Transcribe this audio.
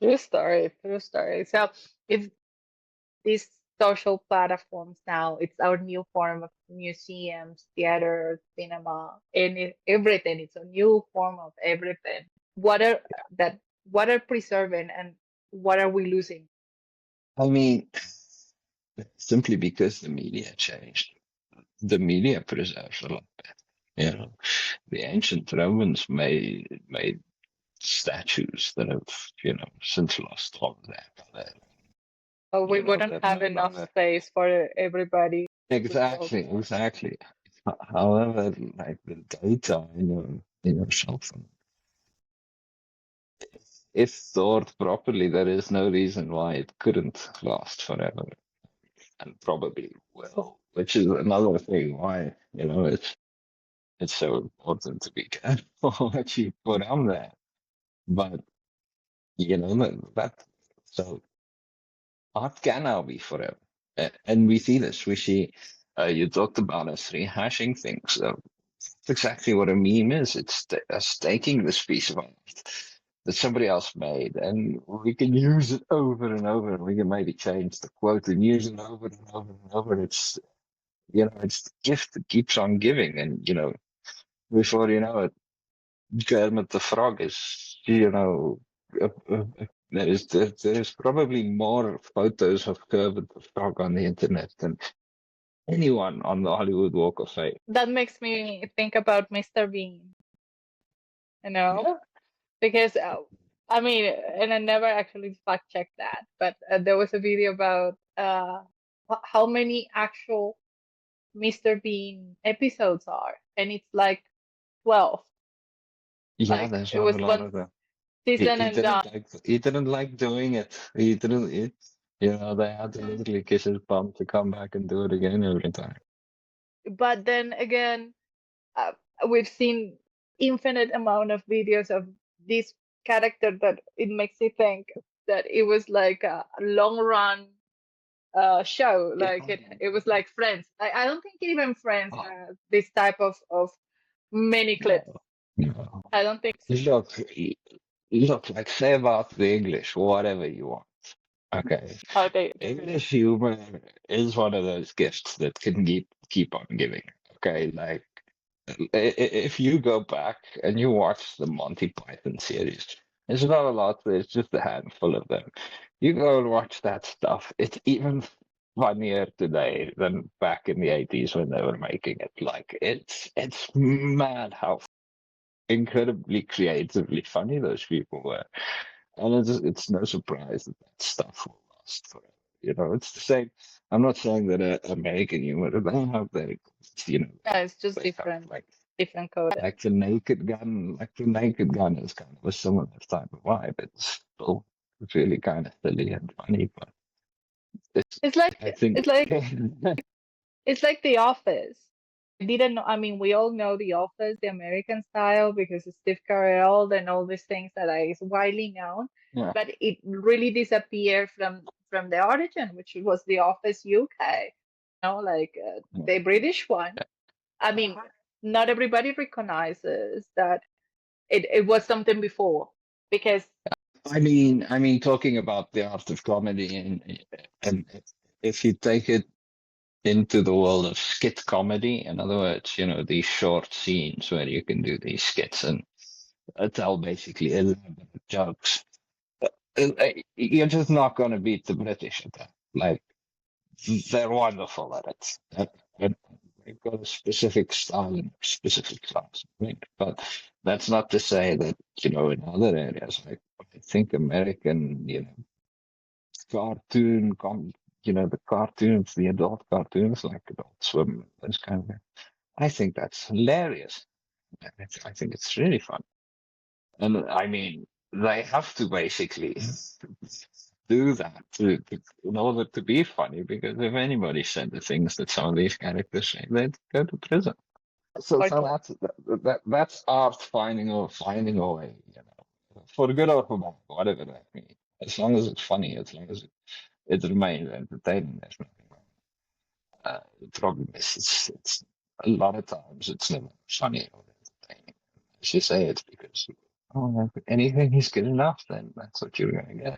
True story, true story. So if these social platforms now, it's our new form of museums, theater, cinema, everything. It's a new form of everything. What are that? What are preserving and what are we losing? I mean, simply because the media changed. The media preserves a lot better. You know, the ancient Romans made statues that have, since lost all of that. Or we wouldn't They're have no enough longer space for everybody to go. exactly. However, like the data in your cell phone, if stored properly, there is no reason why it couldn't last forever, and probably will. Which is another thing why it's so important to be careful what you put on there. But that so art can now be forever. And we see this. We see you talked about us rehashing things. So that's exactly what a meme is. It's us taking this piece of art that somebody else made, and we can use it over and over, and we can maybe change the quote and use it over and over and over. It's the gift that keeps on giving, and before you know it, Kermit the Frog is, there is probably more photos of Kermit the Frog on the internet than anyone on the Hollywood Walk of Fame. That makes me think about Mr. Bean, you know? Yeah. Because I mean, and I never actually fact checked that, but there was a video about how many actual Mr. Bean episodes are, and it's like 12. Yeah, Like there's it not a was lot one of them. He, season he and done. didn't like doing it. He didn't it. They had to literally kiss his bum to come back and do it again every time. But then again, uh, we've seen infinite amount of videos of this character that it makes you think that it was like a long run show. Yeah. Like it was like Friends. I don't think even Friends Oh, has this type of many clips. no. No. I don't think so. Look, look, like say about the English, whatever you want. Okay. How they really. English humor is one of those gifts that can keep on giving. Okay, like if you go back and you watch the Monty Python series, there's not a lot, there's just a handful of them. You go and watch that stuff, it's even funnier today than back in the 80s when they were making it. Like it's mad how incredibly creatively funny those people were. And it's no surprise that that stuff will last forever. It's the same. I'm not saying that American humor, they have their, you know, Yeah, it's just they have different, different coded. like the Naked Gun is kind of a similar type of vibe. It's still really kind of silly and funny, but it's, It's like I think, it's like it's like The Office. I didn't know. I mean, we all know The Office, the American style, because it's Steve Carell and all these things that is widely known. yeah, But it really disappeared from the origin, which was The Office UK. Like yeah. the British one. I mean, not everybody recognizes that it was something before because I mean, talking about the art of comedy, and if you take it into the world of skit comedy. In other words, these short scenes where you can do these skits and tell basically elaborate jokes. You're just not going to beat the British at that. Like, they're wonderful at it. And they've got a specific style and specific class, I think. But that's not to say that, in other areas, like, I think American, cartoon, the cartoons, the adult cartoons, like Adult Swim, those kind of things. I think that's hilarious. I think it's really fun. And I mean, they have to basically do that in order to be funny, because if anybody said the things that some of these characters say, they'd go to prison. So for that's art finding a way, for good or for bad, whatever that means. As long as it's funny, as long as it remains entertaining, there's nothing wrong. The problem is, it's a lot of times it's never funny or entertaining. As you say, it's because Oh, if anything is good enough, then that's what you're going to get.